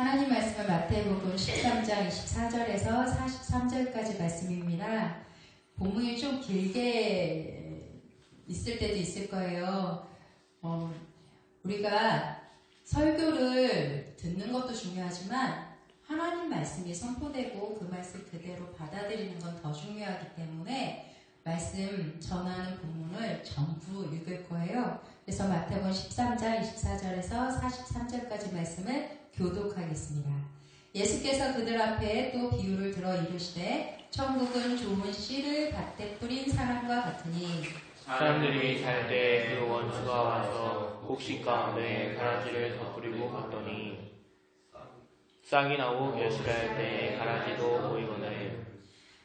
하나님 말씀은 마태복음 13장 24절에서 43절까지 말씀입니다. 본문이 좀 길게 있을 때도 있을 거예요. 우리가 설교를 듣는 것도 중요하지만 하나님 말씀이 선포되고 그 말씀 그대로 받아들이는 건 더 중요하기 때문에 말씀 전하는 본문을 전부 읽을 거예요. 그래서 마태복음 13장 24절에서 43절까지 말씀을 교독하겠습니다. 예수께서 그들 앞에 또 비유를 들어 이르시되 천국은 좋은 씨를 밭에 뿌린 사람과 같으니 사람들이 잘 때 그 원수가 와서 곡식 가운데 가라지를 덧뿌리고 갔더니 싹이 나고 결실할 때 가라지도 보이거늘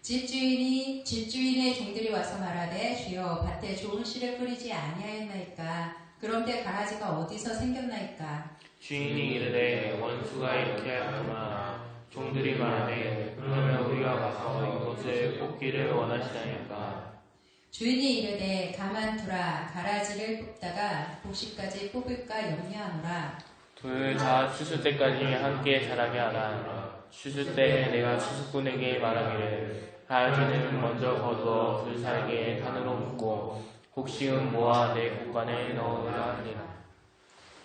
집주인의 종들이 와서 말하되 주여 밭에 좋은 씨를 뿌리지 아니하였나이까 그런데 가라지가 어디서 생겼나이까. 주인이 이르되 원수가 이렇게 하였구나. 종들이 말하되 그러면 우리가 가서 이것을 뽑기를 원하시나이까. 주인이 이르되 가만두라. 가라지를 뽑다가 곡식까지 뽑을까 염려하노라. 둘 다 추수 때까지 함께 자라게 하라. 추수 때 내가 추수꾼에게 말하기를 가라지는 먼저 거두어 그 사이에 산으로 묻고 곡식은 모아 내 곳간에 넣으라 하니라.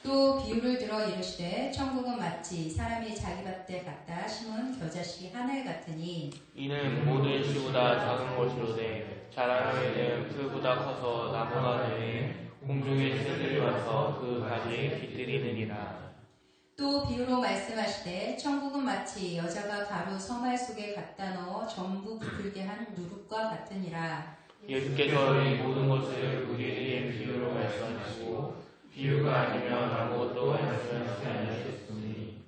또 비유를 들어 이르시되 천국은 마치 사람이 자기 밭에 갖다 심은 겨자씨 하늘 같으니 이는 모든 씨보다 작은 것이로되 자라면은 풀보다 커서 나무가 되매 공중의 새들이 와서 그 가지에 깃들이느니라. 또 비유로 말씀하시되 천국은 마치 여자가 가루 서말 속에 갖다 넣어 전부 부풀게 한 누룩과 같으니라. 예수께서 이 모든 것을 우리에게 비유로 말씀하시고 비유가 아니면 아무것도 말씀하시지 않으셨으니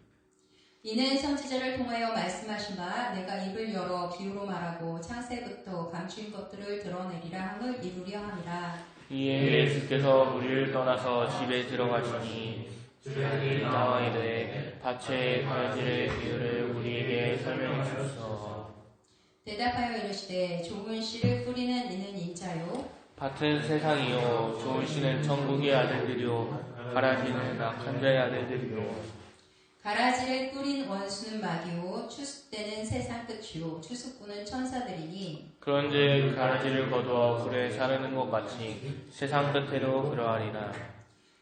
이는 선지자를 통하여 말씀하신 바 내가 입을 열어 비유로 말하고 창세부터 감추인 것들을 드러내리라 함을 이루려 함이라. 이에 예수께서 우리를 떠나서 집에 들어가시니 주인이 나와 이르되 밭의 가라지의 비유를 우리에게 설명하소서. 대답하여 이르시되 좋은 씨를 뿌리는 이는 인자요 밭은 세상이요 좋은 씨는 천국의 아들들이요 가라지는 악한 자의 아들들이요. 가라지를 뿌린 원수는 마귀요 추수 때는 세상 끝이요 추수꾼은 천사들이니 그런즉 가라지를 거두어 불에 사르는 것 같이 세상 끝에도 그러하리라.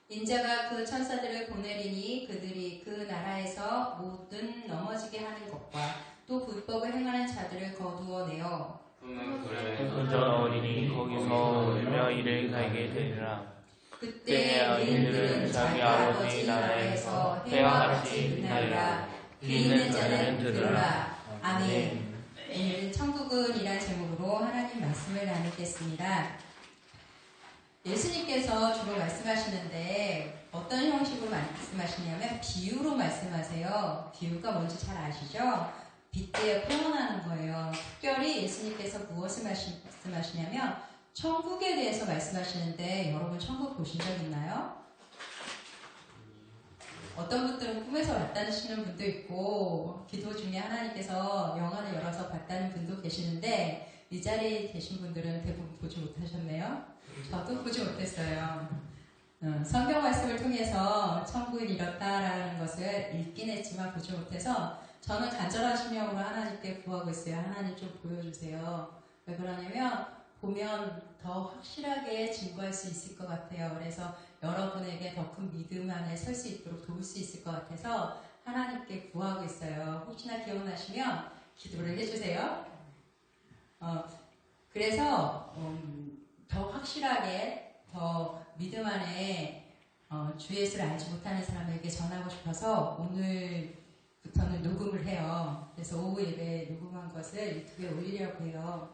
인자가 그 천사들을 보내리니 그들이 그 나라에서 모든 넘어지게 하는 것과 또 불법을 행하는 자들을 거두어내어 혼전 어린이 거기서 울며 이를 갈게 되리라. 그때 의인들은 자기 아버지 나라에서 해와 같이 빛나리라. 귀 있는 자는 들으라. 아멘. 천국은 이란 제목으로 하나님 말씀을 나누겠습니다. 예수님께서 주로 말씀하시는데 어떤 형식으로 말씀하시냐면 비유로 말씀하세요. 비유가 뭔지 잘 아시죠? 빗대어 표현하는 거예요. 특별히 예수님께서 무엇을 말씀하시냐면 천국에 대해서 말씀하시는데 여러분 천국 보신 적 있나요? 어떤 분들은 꿈에서 봤다는 분도 있고 기도 중에 하나님께서 영안을 열어서 봤다는 분도 계시는데 이 자리에 계신 분들은 대부분 보지 못하셨네요. 저도 보지 못했어요. 성경 말씀을 통해서 천국은 이렇다라는 것을 읽긴 했지만 보지 못해서 저는 간절한 심령으로 하나님께 구하고 있어요. 하나님 좀 보여주세요. 왜 그러냐면 보면 더 확실하게 증거할 수 있을 것 같아요. 그래서 여러분에게 더 큰 믿음 안에 설 수 있도록 도울 수 있을 것 같아서 하나님께 구하고 있어요. 혹시나 기억나시면 기도를 해주세요. 그래서 더 확실하게 더 믿음 안에 주 예수를 알지 못하는 사람에게 전하고 싶어서 오늘부터는 녹음을 해요. 그래서 오후 예배에 녹음한 것을 유튜브에 올리려고 해요.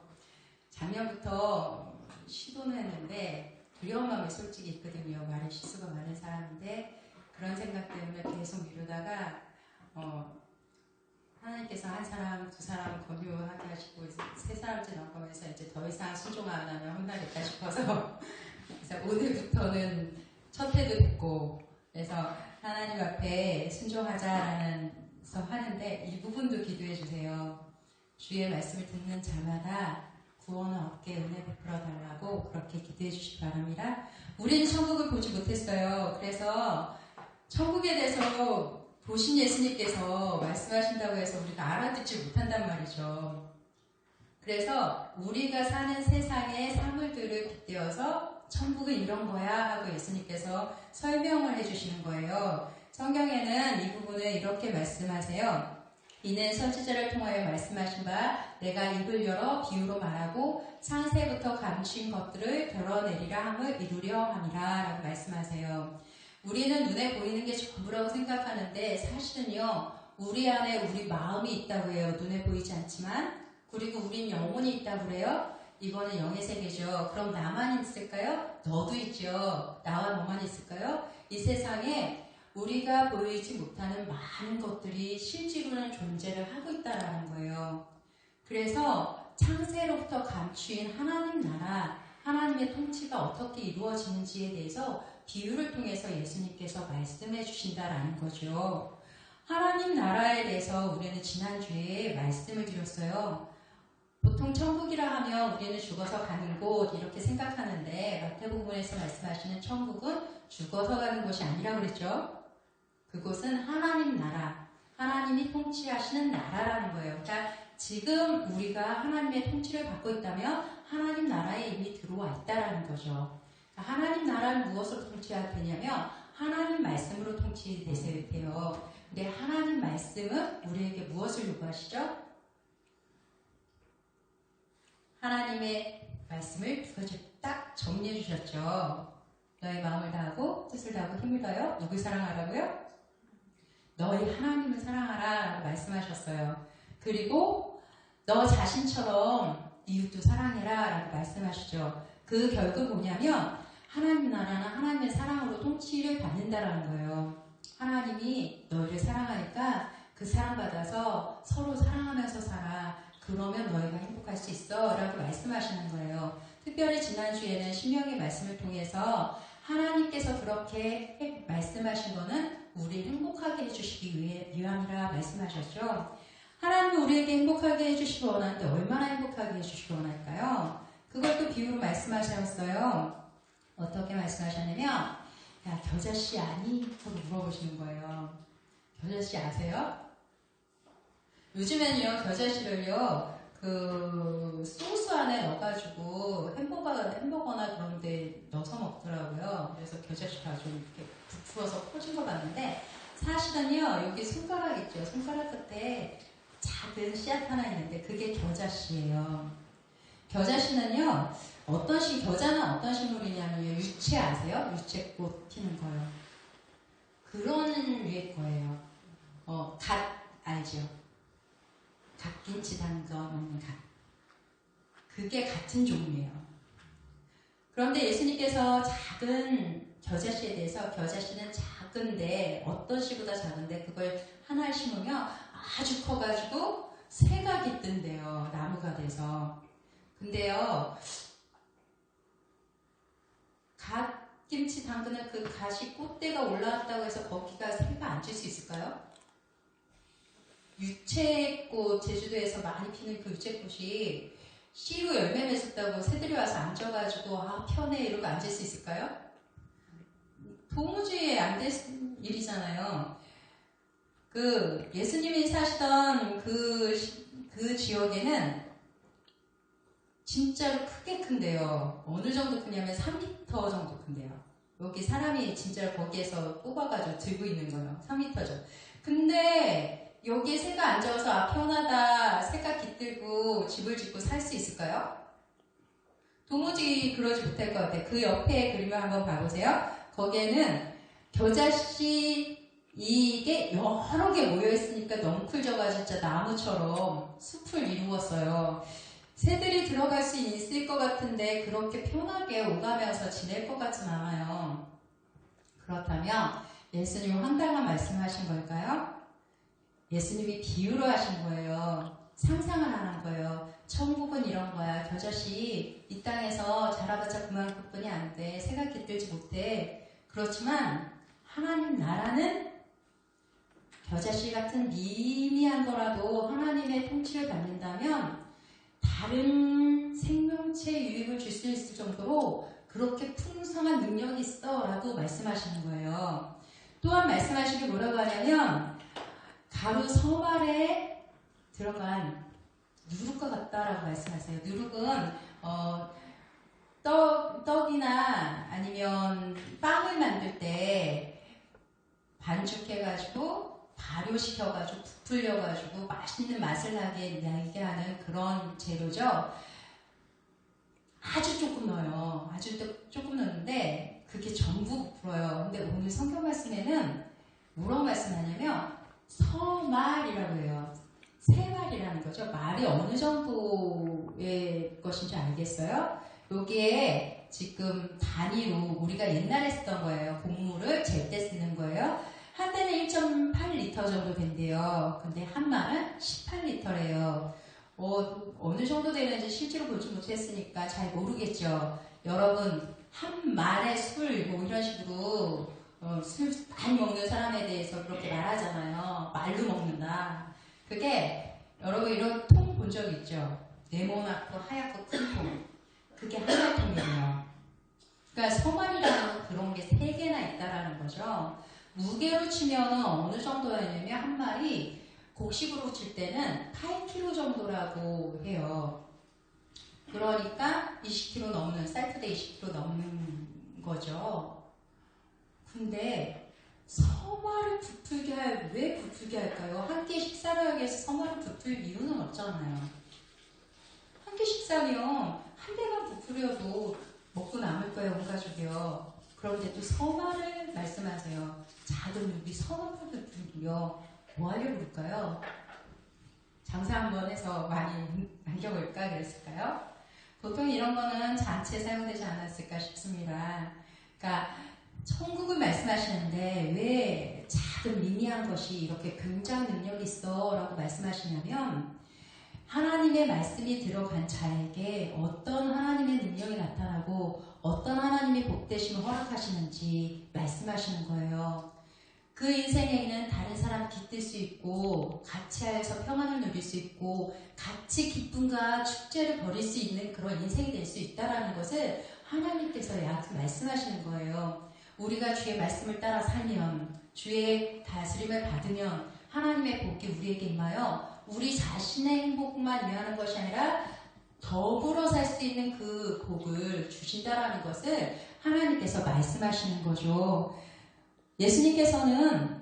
작년부터 시도는 했는데 두려운 마음이 솔직히 있거든요. 말에 실수가 많은 사람인데 그런 생각 때문에 계속 미루다가 하나님께서 한 사람, 두 사람 권유하게 하시고 세 사람째 넘어가면서 이제 더 이상 순종 안 하면 혼나겠다 싶어서 그래서 오늘부터는 첫 회도 됐고 그래서 하나님 앞에 순종하자라면서 하는데 이 부분도 기도해 주세요. 주의 말씀을 듣는 자마다 구원을 얻게 은혜 베풀어 달라고 그렇게 기도해 주시기 바랍니다. 우리는 천국을 보지 못했어요. 그래서 천국에 대해서 보신 예수님께서 말씀하신다고 해서 우리가 알아듣지 못한단 말이죠. 그래서 우리가 사는 세상의 사물들을 빗대어서 천국은 이런 거야 하고 예수님께서 설명을 해주시는 거예요. 성경에는 이 부분을 이렇게 말씀하세요. 이는 선지자를 통하여 말씀하신 바 내가 입을 열어 비유로 말하고 창세부터 감추인 것들을 드러내리라 함을 이루려 함이라 라고 말씀하세요. 우리는 눈에 보이는 게 전부라고 생각하는데 사실은요, 우리 안에 우리 마음이 있다고 해요. 눈에 보이지 않지만. 그리고 우린 영혼이 있다고 그래요. 이거는 영의 세계죠. 그럼 나만 있을까요? 너도 있죠. 나와 너만 있을까요? 이 세상에 우리가 보이지 못하는 많은 것들이 실제로는 존재를 하고 있다는 거예요. 그래서 창세로부터 감추인 하나님 나라, 하나님의 통치가 어떻게 이루어지는지에 대해서 비유를 통해서 예수님께서 말씀해 주신다라는 거죠. 하나님 나라에 대해서 우리는 지난주에 말씀을 드렸어요. 보통 천국이라 하면 우리는 죽어서 가는 곳 이렇게 생각하는데 마태복음에서 말씀하시는 천국은 죽어서 가는 곳이 아니라고 그랬죠. 그곳은 하나님 나라, 하나님이 통치하시는 나라라는 거예요. 그러니까 지금 우리가 하나님의 통치를 받고 있다면 하나님 나라에 이미 들어와 있다라는 거죠. 하나님 나라는 무엇으로 통치해야 되냐면 하나님 말씀으로 통치되세요. 근데 하나님 말씀은 우리에게 무엇을 요구하시죠? 하나님의 말씀을 두 가지 딱 정리해 주셨죠. 너의 마음을 다하고 뜻을 다하고 힘을 다하여 누굴 사랑하라고요? 너희 하나님을 사랑하라 라고 말씀하셨어요. 그리고 너 자신처럼 이웃도 사랑해라 라고 말씀하시죠. 그 결국 뭐냐면 하나님 나라는 하나님의 사랑으로 통치를 받는다라는 거예요. 하나님이 너희를 사랑하니까 그 사랑받아서 서로 사랑하면서 살아. 그러면 너희가 행복할 수 있어 라고 말씀하시는 거예요. 특별히 지난주에는 신명의 말씀을 통해서 하나님께서 그렇게 말씀하신 거는 우리를 행복하게 해주시기 위함이라 말씀하셨죠. 하나님은 우리에게 행복하게 해주시기 원하는데 얼마나 행복하게 해주시기 원할까요? 그걸 또 비유로 말씀하셨어요. 어떻게 말씀하셨냐면 야 겨자씨 아니? 하고 물어보시는 거예요. 겨자씨 아세요? 요즘에는요 겨자씨를요 그 소스 안에 넣어가지고 햄버거나 그런 데 넣어서 먹더라고요. 그래서 겨자씨가 좀 이렇게 부풀어서 퍼진 거 봤는데 사실은요 여기 손가락 있죠. 손가락 끝에 작은 씨앗 하나 있는데 그게 겨자씨예요. 겨자씨는요 겨자는 어떤 식물이냐면 유채 아세요? 유채꽃 피는 거요. 그런 류의 거예요. 갓 알죠? 갓김치 담가 먹는 갓. 그게 같은 종류예요. 그런데 예수님께서 작은 겨자씨에 대해서 겨자씨는 작은데 어떤 씨보다 작은데 그걸 하나 심으면 아주 커가지고 새가 깃든대요. 나무가 돼서. 근데요 갓김치 담그는 그 갓이 꽃대가 올라왔다고 해서 거기가 새가 앉을 수 있을까요? 유채꽃, 제주도에서 많이 피는 그 유채꽃이 씨로 열매 맺었다고 새들이 와서 앉아가지고 아 편해 이러고 앉을 수 있을까요? 도무지 안 될 일이잖아요. 그 예수님이 사시던 그 지역에는 진짜로 크게 큰데요. 어느 정도 크냐면 3m 정도 큰데요. 여기 사람이 진짜 거기에서 뽑아가지고 들고 있는 거예요. 3m죠. 근데 여기에 새가 앉아서 아 편하다, 새가 깃들고 집을 짓고 살 수 있을까요? 도무지 그러지 못할 것 같아요. 그 옆에 그림을 한번 봐보세요. 거기에는 겨자씨 이게 여러 개 모여있으니까 넝쿨져가지고 진짜 나무처럼 숲을 이루었어요. 새들이 들어갈 수 있을 것 같은데 그렇게 편하게 오가면서 지낼 것 같진 않아요. 그렇다면 예수님 황당한 말씀하신 걸까요? 예수님이 비유로 하신 거예요. 상상을 하는 거예요. 천국은 이런 거야. 겨자씨 이 땅에서 자라봤자 그만큼뿐이 안 돼. 새가 깃들지 못해. 그렇지만 하나님 나라는 겨자씨 같은 미미한 거라도 하나님의 통치를 받는다면 다른 생명체 유익을 줄 수 있을 정도로 그렇게 풍성한 능력이 있어 라고 말씀하시는 거예요. 또한 말씀하신 게 뭐라고 하냐면 바로 서말에 들어간 누룩과 같다라고 말씀하세요. 누룩은 떡이나 아니면 빵을 만들 때 반죽해가지고 발효시켜가지고 부풀려가지고 맛있는 맛을 나게 하는 그런 재료죠. 아주 조금 넣어요. 아주 조금 넣는데 그게 전부 부풀어요. 근데 오늘 성경 말씀에는 뭐라고 말씀하냐면 서말이라고 해요. 세 말이라는 거죠. 말이 어느 정도의 것인지 알겠어요? 여기에 지금 단위로 우리가 옛날에 쓰던 거예요. 곡물을 잴 때 쓰는 거예요. 한 대는 1.8리터 정도 된대요. 근데 한 말은 18리터래요. 어느 정도 되는지 실제로 보지 못했으니까 잘 모르겠죠. 여러분, 한 말의 술, 뭐 이런 식으로 술 많이 먹는 사람에 대해서 그렇게 말하잖아요. 말로 먹는다. 그게 여러분 이런 통 본 적 있죠? 네모나고 하얗고 큰 통. 그게 하나의 통이에요. 그러니까 서말이라는 그런 게 3개나 있다라는 거죠. 무게로 치면 어느 정도였냐면 한 마리 곡식으로 칠 때는 8kg 정도라고 해요. 그러니까 20kg 넘는, 쌀프대 20kg 넘는 거죠. 근데 서말을 왜 부풀게 할까요? 한 끼 식사를 하기 위해서 서말을 부풀 이유는 없잖아요. 한 끼 식사면 한 대만 부풀려도 먹고 남을 거예요, 온 가족이요. 그런데 또 서말을 말씀하세요. 작은 우리 서말을 부풀려 뭐 하려고 그럴까요? 장사 한번 해서 많이 남겨볼까 그랬을까요? 보통 이런 거는 잔치에 사용되지 않았을까 싶습니다. 그러니까 천국을 말씀하시는데 왜 작은 미미한 것이 이렇게 굉장한 능력이 있어 라고 말씀하시냐면 하나님의 말씀이 들어간 자에게 어떤 하나님의 능력이 나타나고 어떤 하나님의 복되심을 허락하시는지 말씀하시는 거예요. 그 인생에 있는 다른 사람 깃들 수 있고 같이 하여서 평안을 누릴 수 있고 같이 기쁨과 축제를 벌일 수 있는 그런 인생이 될 수 있다는 것을 하나님께서 말씀하시는 거예요. 우리가 주의 말씀을 따라 살면 주의 다스림을 받으면 하나님의 복이 우리에게 임하여 우리 자신의 행복만 위하는 것이 아니라 더불어 살 수 있는 그 복을 주신다라는 것을 하나님께서 말씀하시는 거죠. 예수님께서는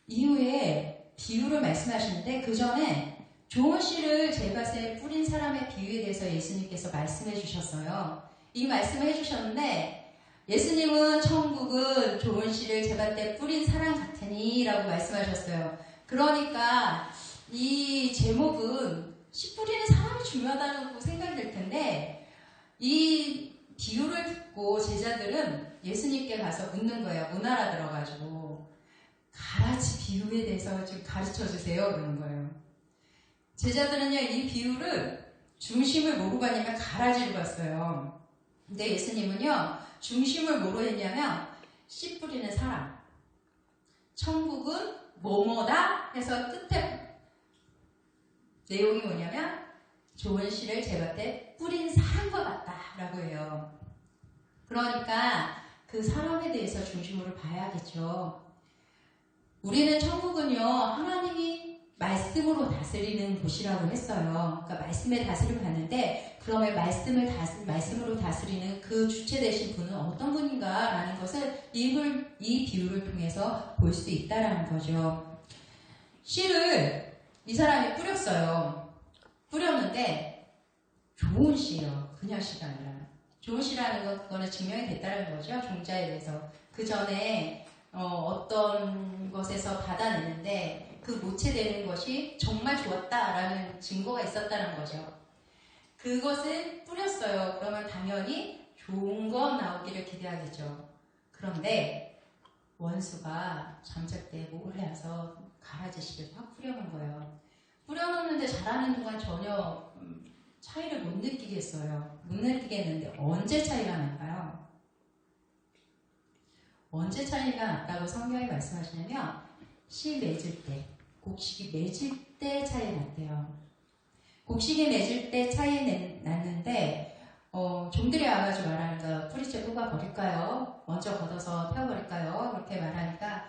이후에 비유를 말씀하시는데 그 전에 좋은 씨를 제밭에 뿌린 사람의 비유에 대해서 예수님께서 말씀해 주셨어요. 이 말씀을 해주셨는데 예수님은 천국은 좋은 씨를 제밭에 뿌린 사람 같으니 라고 말씀하셨어요. 그러니까 이 제목은 씨 뿌리는 사람이 중요하다고 생각이 들 텐데 이 비유를 듣고 제자들은 예수님께 가서 묻는 거예요. 못 알아들어가지고 가라지 비유에 대해서 좀 가르쳐 주세요 그러는 거예요. 제자들은요 이 비유를 중심을 뭐로 봤냐면 가라지로 봤어요. 근데 예수님은요 중심을 뭐로 했냐면 씨 뿌리는 사람, 천국은 뭐뭐다 해서 끝에 내용이 뭐냐면 좋은 씨를 제밭에 뿌린 사람과 같다라고 해요. 그러니까 그 사람에 대해서 중심으로 봐야겠죠. 우리는 천국은요 하나님이 말씀으로 다스리는 곳이라고 했어요. 그러니까 말씀의 다스림을 받는데 그러면 말씀으로 다스리는 그 주체 되신 분은 어떤 분인가라는 것을 이 비유를 통해서 볼 수 있다라는 거죠. 씨를 이 사람이 뿌렸어요. 뿌렸는데 좋은 씨요. 그냥 씨가 아니라 좋은 씨라는 건 그거는 증명이 됐다는 거죠. 종자에 대해서. 그 전에 어떤 것에서 받아내는데 그 모체되는 것이 정말 좋았다라는 증거가 있었다는 거죠. 그것을 뿌렸어요. 그러면 당연히 좋은 거 나오기를 기대하겠죠. 그런데 원수가 잠잘 몰래 와서 가라지 씨를 확 뿌려놓은 거예요. 뿌려놓는데 자라는 동안 전혀 차이를 못 느끼겠어요. 못 느끼겠는데 언제 차이가 날까요? 언제 차이가 났다고 성경이 말씀하시냐면 씨 맺을 때, 곡식이 맺을 때 차이 났대요. 곡식이 맺을 때 차이 났는데 종들이 와가지고 말하는 거 뿌리째 뽑아 버릴까요? 먼저 걷어서 태워버릴까요? 그렇게 말하니까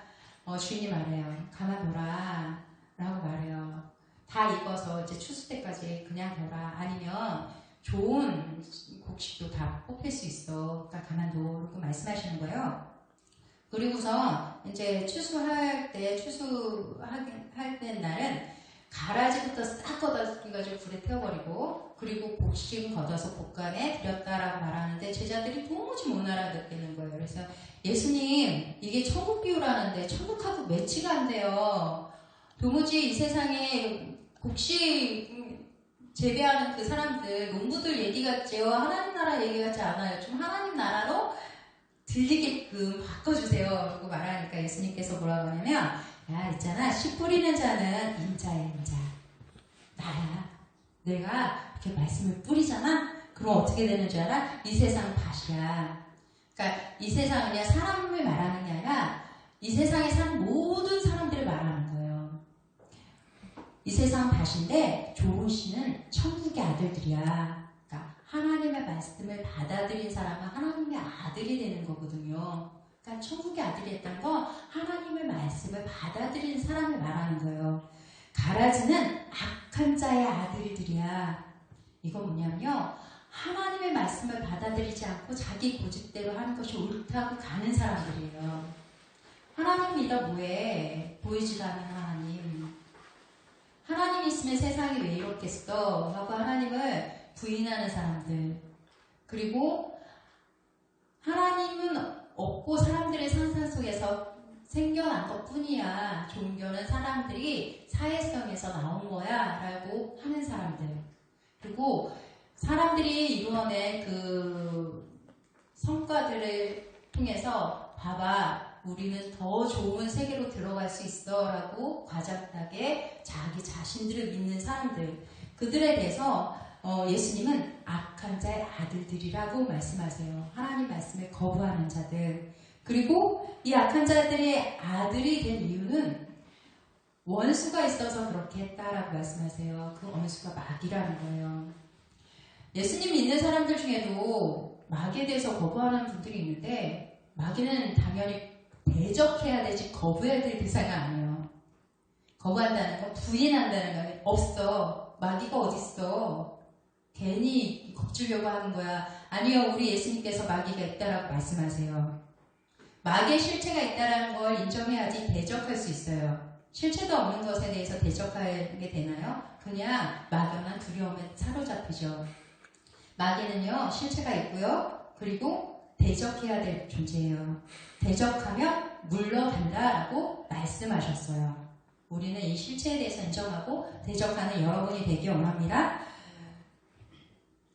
주인이 말해요. 가만둬라 라고 다 익어서 이제 추수 때까지 그냥 둬라. 아니면 좋은 곡식도 다 뽑힐 수 있어. 그러니까 가만둬라고 말씀하시는 거예요. 그리고서 이제 추수할 때 날은 가라지부터 싹 걷어가지고 불에 태워버리고 그리고 곡식 걷어서 볶아내 드렸다라고 말하는데 제자들이 도무지 못 알아듣겠는 거예요. 그래서 예수님 이게 천국 비유라는데 천국하고 매치가 안 돼요. 도무지 이 세상에 곡식 재배하는 그 사람들 농부들 얘기 같지요. 하나님 나라 얘기 같지 않아요. 좀 하나님 나라로 들리게끔 바꿔주세요. 라고 말하니까 예수님께서 뭐라고 하냐면 야 있잖아 씨 뿌리는 자는 인자야 인자 나야. 내가 이렇게 말씀을 뿌리잖아. 그럼 어떻게 되는 줄 알아? 이 세상 밭이야. 그러니까 이 세상은 그냥 사람을 말하는 게 아니라 이 세상에 사는 모든 사람들을 말하는 거예요. 이 세상 밭인데 좋은 씨는 천국의 아들들이야. 그러니까 하나님의 말씀을 받아들인 사람은 하나님의 아들이 되는 거거든요. 그러니까 천국의 아들이 했다는 건 하나님의 말씀을 받아들인 사람을 말하는 거예요. 가라지는 악한 자의 아들들이야. 이건 뭐냐면요. 하나님의 말씀을 받아들이지 않고 자기 고집대로 하는 것이 옳다고 가는 사람들이에요. 하나님 믿어 뭐해? 보이지도 않는 하나님. 하나님 있으면 세상이 왜 이렇겠어? 하고 하나님을 부인하는 사람들. 그리고 하나님은 없고 사람들의 상상 속에서 생겨난 것 뿐이야. 종교는 사람들이 사회성에서 나온 거야. 라고 하는 사람들. 그리고 사람들이 이루어낸 그 성과들을 통해서 봐봐. 우리는 더 좋은 세계로 들어갈 수 있어. 라고 과장하게 자기 자신들을 믿는 사람들. 그들에 대해서 예수님은 악한 자의 아들들이라고 말씀하세요. 하나님 말씀을 거부하는 자들. 그리고 이 악한 자들의 아들이 된 이유는 원수가 있어서 그렇게 했다라고 말씀하세요. 그 원수가 마귀라는 거예요. 예수님 믿는 사람들 중에도 마귀에 대해서 거부하는 분들이 있는데 마귀는 당연히 대적해야 되지 거부해야 될 대상이 아니에요. 거부한다는 건 부인한다는 건 없어. 마귀가 어딨어. 괜히 겁주려고 하는 거야. 아니요. 우리 예수님께서 마귀가 있다라고 말씀하세요. 마귀의 실체가 있다는 걸 인정해야지 대적할 수 있어요. 실체도 없는 것에 대해서 대적하게 되나요? 그냥 막연한 두려움에 사로잡히죠. 마귀는요. 실체가 있고요. 그리고 대적해야 될 존재예요. 대적하면 물러간다라고 말씀하셨어요. 우리는 이 실체에 대해서 인정하고 대적하는 여러분이 되기 원합니다.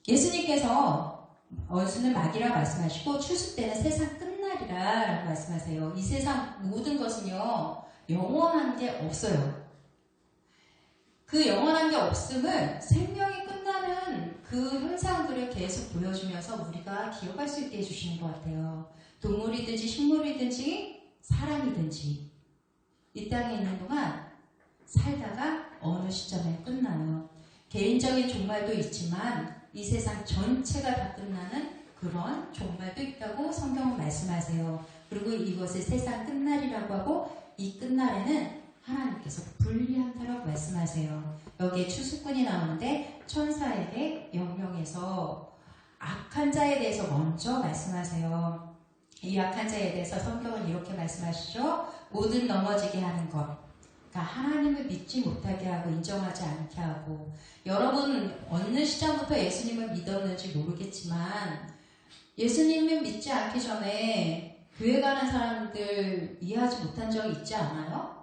예수님께서 원수는 마귀라고 말씀하시고 추수 때는 세상 끝날이라 라고 말씀하세요. 이 세상 모든 것은요. 영원한 게 없어요. 그 영원한 게 없음을 생명이 끝나는 그 현상들을 계속 보여주면서 우리가 기억할 수 있게 해주시는 것 같아요. 동물이든지 식물이든지 사람이든지 이 땅에 있는 동안 살다가 어느 시점에 끝나요. 개인적인 종말도 있지만 이 세상 전체가 다 끝나는 그런 종말도 있다고 성경은 말씀하세요. 그리고 이것을 세상 끝날이라고 하고 이 끝날에는 하나님께서 분리한다라고 말씀하세요. 여기에 추수꾼이 나오는데 천사에게 명령해서 악한 자에 대해서 먼저 말씀하세요. 이 악한 자에 대해서 성경은 이렇게 말씀하시죠. 모든 넘어지게 하는 것. 그러니까 하나님을 믿지 못하게 하고 인정하지 않게 하고 여러분 어느 시점부터 예수님을 믿었는지 모르겠지만 예수님을 믿지 않기 전에 교회 가는 사람들 이해하지 못한 적이 있지 않아요?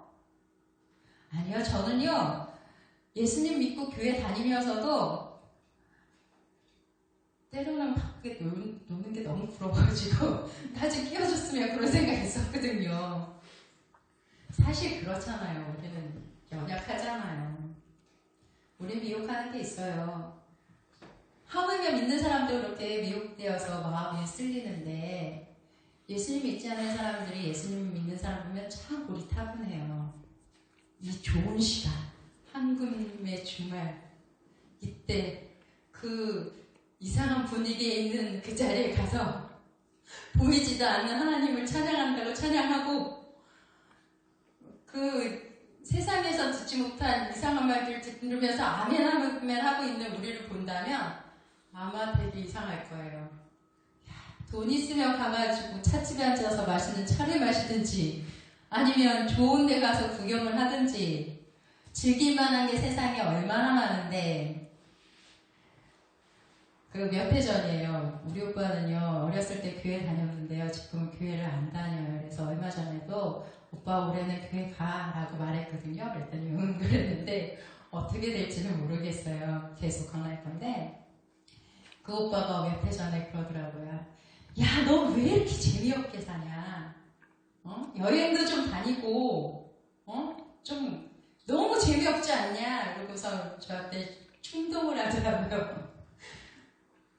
아니요. 저는요. 예수님 믿고 교회 다니면서도 때로는 밖에 노는 게 너무 부러워가지고 나 좀 끼워줬으면 그런 생각이 있었거든요. 사실 그렇잖아요. 우리는 연약하잖아요. 우리 미혹하는 게 있어요. 하물며 믿는 사람도 그렇게 미혹되어서 마음이 쓸리는데 예수님 믿지 않는 사람들이 예수님 믿는 사람 보면 참 고리타분해요. 이 좋은 시간, 황금의 주말 이때 그 이상한 분위기에 있는 그 자리에 가서 보이지도 않는 하나님을 찬양한다고 찬양하고 그 세상에서 듣지 못한 이상한 이상한 말들 들으면서 아멘 아멘 하고 있는 우리를 본다면 아마 되게 이상할 거예요. 야, 돈 있으면 가가지고 찻집에 앉아서 맛있는 차를 마시든지 아니면 좋은 데 가서 구경을 하든지 즐길 만한 게 세상에 얼마나 많은데 그 몇 해 전이에요. 우리 오빠는요 어렸을 때 교회 다녔는데요 지금은 교회를 안 다녀요. 그래서 얼마 전에도 오빠 올해는 교회 가라고 말했거든요. 그랬더니 응 그랬는데 어떻게 될지는 모르겠어요. 계속 강할 건데 그 오빠가 몇 해 전에 그러더라고요. 야, 너 왜 이렇게 재미없게 사냐? 여행도 좀 다니고 좀 너무 재미없지 않냐? 그러고서 저한테 충동을 하더라고요.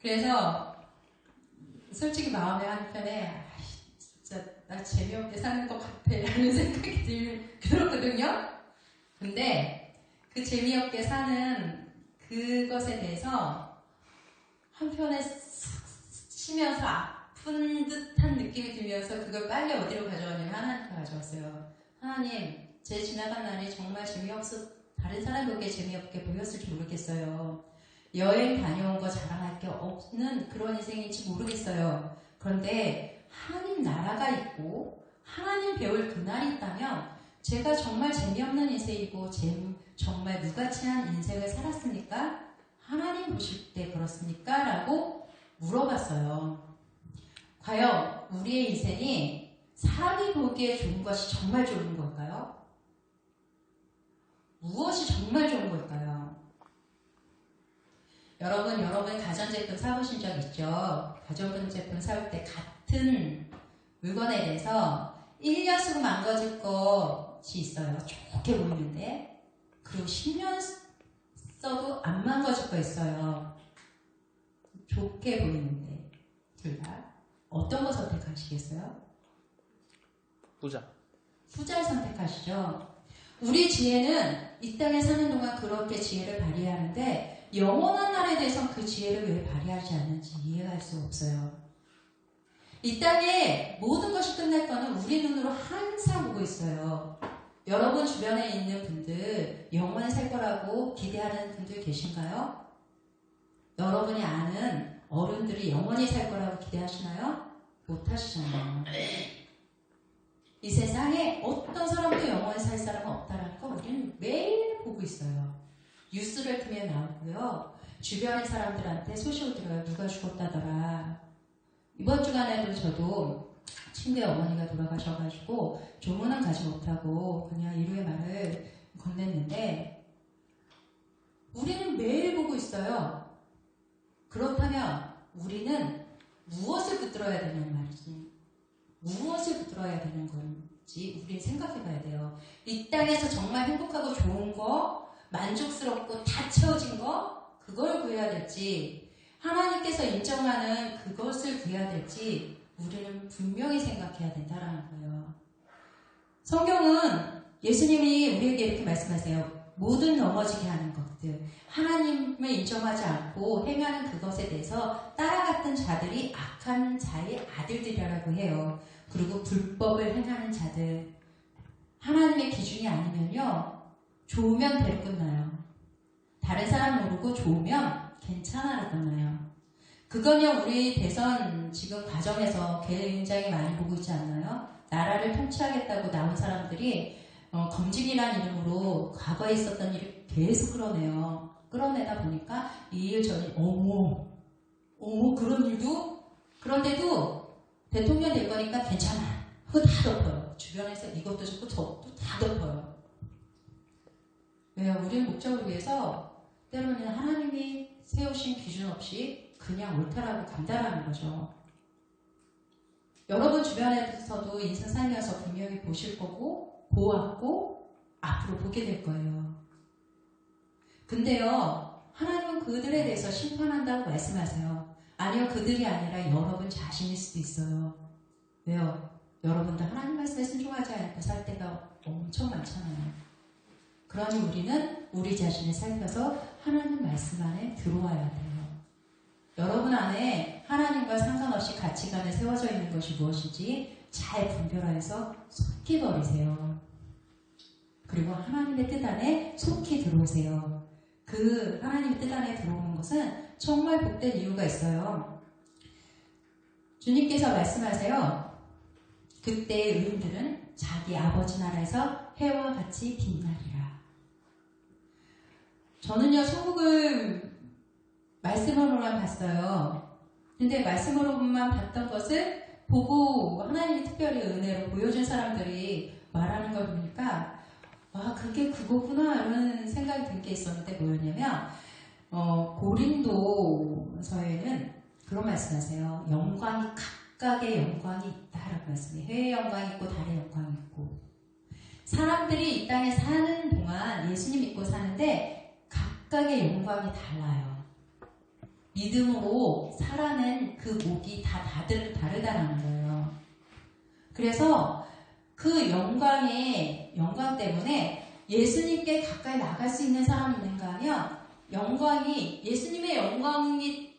그래서 솔직히 마음의 한편에 진짜 나 재미없게 사는 것 같아 라는 생각이 들었거든요. 근데 그 재미없게 사는 그것에 대해서 한편에 쉬면서 아픈 듯한 느낌이 들면서 그걸 빨리 어디로 가져왔냐면 하나님께 가져왔어요. 하나님, 제 지나간 날이 정말 다른 사람 보기에 재미없게 보였을지 모르겠어요. 여행 다녀온 거 자랑할 게 없는 그런 인생인지 모르겠어요. 그런데 하나님 나라가 있고 하나님 배울 그날이 있다면 제가 정말 재미없는 인생이고 정말 무가치한 인생을 살았습니까? 하나님 보실 때 그렇습니까? 라고 물어봤어요. 과연 우리의 인생이 사람이 보기에 좋은 것이 정말 좋은 걸까요? 무엇이 정말 좋은 걸까요? 여러분 가전제품 사보신 적 있죠? 가전제품 사올 때 같은 물건에 대해서 1년 쓰고 망가질 것이 있어요. 좋게 보이는데. 그리고 10년 써도 안 망가질 거 있어요. 좋게 보이는데. 둘 다. 어떤 거 선택하시겠어요? 후자를 선택하시죠. 우리 지혜는 이 땅에 사는 동안 그렇게 지혜를 발휘하는데 영원한 날에 대해서는 그 지혜를 왜 발휘하지 않는지 이해할 수 없어요. 이 땅에 모든 것이 끝날 거는 우리 눈으로 항상 보고 있어요. 여러분 주변에 있는 분들 영원히 살 거라고 기대하는 분들 계신가요? 여러분이 아는 어른들이 영원히 살 거라고 기대하시나요? 못하시잖아요. 이 세상에 어떤 사람도 영원히 살 사람은 없다는 거 우리는 매일 보고 있어요. 뉴스를 틀면 나오고요. 주변의 사람들한테 소식을 들어요. 누가 죽었다더라. 이번 주간에도 저도 친구의 어머니가 돌아가셔가지고 조문은 가지 못하고 그냥 위로의 말을 건넸는데 우리는 매일 보고 있어요. 그렇다면 우리는 무엇을 붙들어야 되는 말이지? 무엇을 붙들어야 되는 건지 우리는 생각해 봐야 돼요. 이 땅에서 정말 행복하고 좋은 거, 만족스럽고 다 채워진 거, 그걸 구해야 될지, 하나님께서 인정하는 그것을 구해야 될지, 우리는 분명히 생각해야 된다는 거예요. 성경은 예수님이 우리에게 이렇게 말씀하세요. 모든 넘어지게 하는 것들, 하나님을 인정하지 않고 행하는 그것에 대해서 따라갔던 자들이 악한 자의 아들들이라고 해요. 그리고 불법을 행하는 자들, 하나님의 기준이 아니면요 좋으면 대로 끝나요. 다른 사람 모르고 좋으면 괜찮아로 끝나요. 그건요 우리 대선 지금 과정에서 굉장히 많이 보고 있지 않나요? 나라를 통치하겠다고 나온 사람들이 검증이라는 이름으로 과거에 있었던 일을 계속 끌어내요. 끌어내다 보니까 이 일 저일 어머 그런 일도? 그런데도 대통령 될 거니까 괜찮아. 그거 다 덮어요. 주변에서 이것도 좋고 저것도 다 덮어요. 왜요? 우리는 목적을 위해서 때로는 하나님이 세우신 기준 없이 그냥 옳다라고 감당하는 거죠. 여러분 주변에서도 인생 살면서 분명히 보실 거고 보았고 앞으로 보게 될 거예요. 근데요 하나님은 그들에 대해서 심판한다고 말씀하세요. 아니요 그들이 아니라 여러분 자신일 수도 있어요. 왜요? 여러분도 하나님 말씀에 순종하지 않고 살 때가 엄청 많잖아요. 그러니 우리는 우리 자신을 살펴서 하나님 말씀 안에 들어와야 돼요. 여러분 안에 하나님과 상관없이 가치관에 세워져 있는 것이 무엇인지 잘 분별하여서 속히 버리세요. 그리고 하나님의 뜻 안에 속히 들어오세요. 들어오세요. 그 하나님의 뜻 안에 들어오는 것은 정말 복된 이유가 있어요. 주님께서 말씀하세요. 그때 의인들은 자기 아버지 나라에서 해와 같이 빛나리라. 저는요, 천국을 말씀으로만 봤어요. 근데 말씀으로만 봤던 것을 보고 하나님이 특별히 은혜로 보여준 사람들이 말하는 걸 보니까 와, 그게 그거구나 이런 생각이 든 게 있었는데 뭐였냐면 고린도서에는 그런 말씀하세요. 영광이 각각의 영광이 있다라고 말씀해요. 해의 영광이 있고 달의 영광이 있고 사람들이 이 땅에 사는 동안 예수님 믿고 사는데 각각의 영광이 달라요. 믿음으로 살아낸 그 목이 다 다르다는 거예요. 그래서 그 영광 때문에 예수님께 가까이 나갈 수 있는 사람이 있는가 하면 예수님의 영광이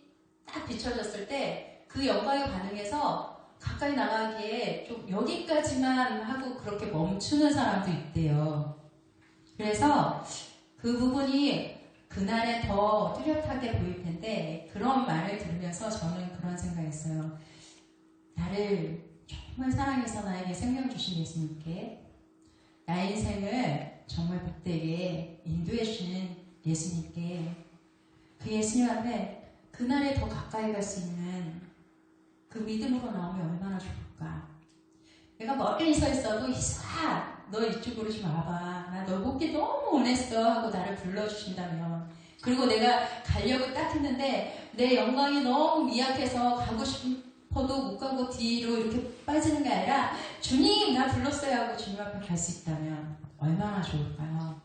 딱 비춰졌을 때 그 영광에 반응해서 가까이 나가기에 좀 여기까지만 하고 그렇게 멈추는 사람도 있대요. 그래서 그 부분이 그날에 더 뚜렷하게 보일 텐데 그런 말을 들으면서 저는 그런 생각했어요. 나를 정말 사랑해서 나에게 생명 주신 예수님께 나의 인생을 정말 복되게 인도해 주시는 예수님께 그 예수님 앞에 그날에 더 가까이 갈 수 있는 그 믿음으로 나오면 얼마나 좋을까. 내가 멀리 서 있어도 이수아 너 이쪽으로 좀 와봐. 나 너 보기 너무 원했어 하고 나를 불러주신다면 그리고 내가 가려고 딱 했는데 내 영광이 너무 미약해서 가고 싶어도 못 가고 뒤로 이렇게 빠지는 게 아니라 주님 나 불렀어요 하고 주님 앞에 갈 수 있다면 얼마나 좋을까요?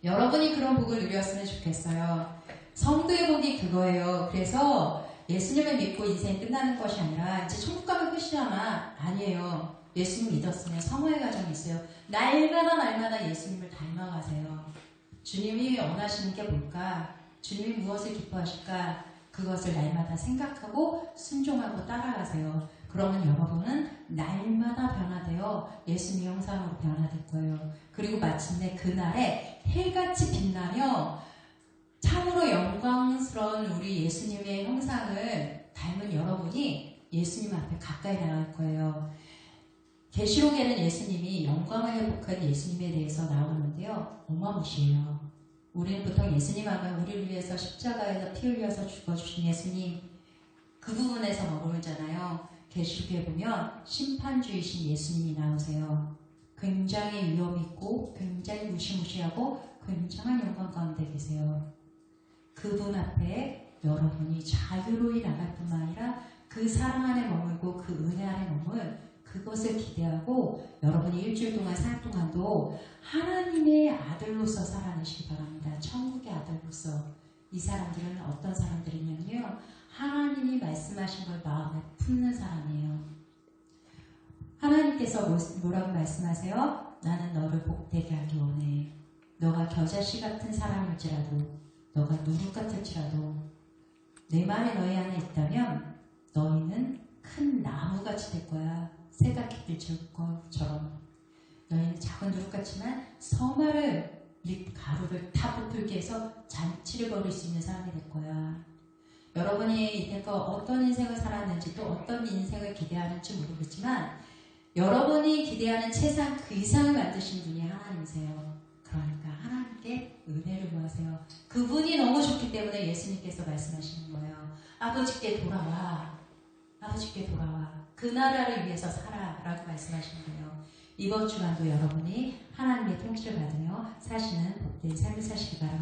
여러분이 그런 복을 누렸으면 좋겠어요. 성도의 복이 그거예요. 그래서 예수님을 믿고 인생이 끝나는 것이 아니라 이제 천국 가면 끝이잖아. 아니에요. 예수님 믿었으면 성화의 과정이 있어요. 날마다 예수님을 닮아가세요. 주님이 원하시는 게 뭘까? 주님이 무엇을 기뻐하실까? 그것을 날마다 생각하고 순종하고 따라가세요. 그러면 여러분은 날마다 변화되어 예수님 형상으로 변화될 거예요. 그리고 마침내 그날에 해같이 빛나며 참으로 영광스러운 우리 예수님의 형상을 닮은 여러분이 예수님 앞에 가까이 나갈 거예요. 계시록에는 예수님이 영광을 회복한 예수님에 대해서 나오는데요. 어마무시해요. 우리는 보통 예수님 하면 우리를 위해서 십자가에서 피 흘려서 죽어주신 예수님 그 부분에서 머물잖아요. 계시록에 보면 심판주이신 예수님이 나오세요. 굉장히 위험 있고 굉장히 무시무시하고 굉장한 영광 가운데 계세요. 그분 앞에 여러분이 자유로이 나갈 뿐만 아니라 그 사랑 안에 머물고 그 은혜 안에 머물 그것을 기대하고 여러분이 일주일 동안 살 동안도 하나님의 아들로서 살아내시기 바랍니다. 천국의 아들로서. 이 사람들은 어떤 사람들이냐면요. 하나님이 말씀하신 걸 마음에 품는 사람이에요. 하나님께서 뭐라고 말씀하세요? 나는 너를 복되게 하기 원해. 너가 겨자씨 같은 사람일지라도 너가 누룩 같을지라도 내 말이 너희 안에 있다면 너희는 큰 나무같이 될 거야. 새가 깃들 것처럼. 너희는 작은 누룩 같지만 서마를 가루를 다 부풀게 해서 잔치를 벌일 수 있는 사람이 될 거야. 여러분이 이때껏 어떤 인생을 살았는지 또 어떤 인생을 기대하는지 모르겠지만 여러분이 기대하는 최상 그 이상을 만드신 분이 하나님이세요. 그러니까 하나님께 은혜를 구하세요. 그분이 너무 좋기 때문에 예수님께서 말씀하시는 거예요. 아버지께 돌아와. 아버지께 돌아와. 그 나라를 위해서 살아 라고 말씀하시는 거예요. 이번 주간도 여러분이 하나님의 통치를 받으며 사시는 복된 삶을 사시기 바랍니다.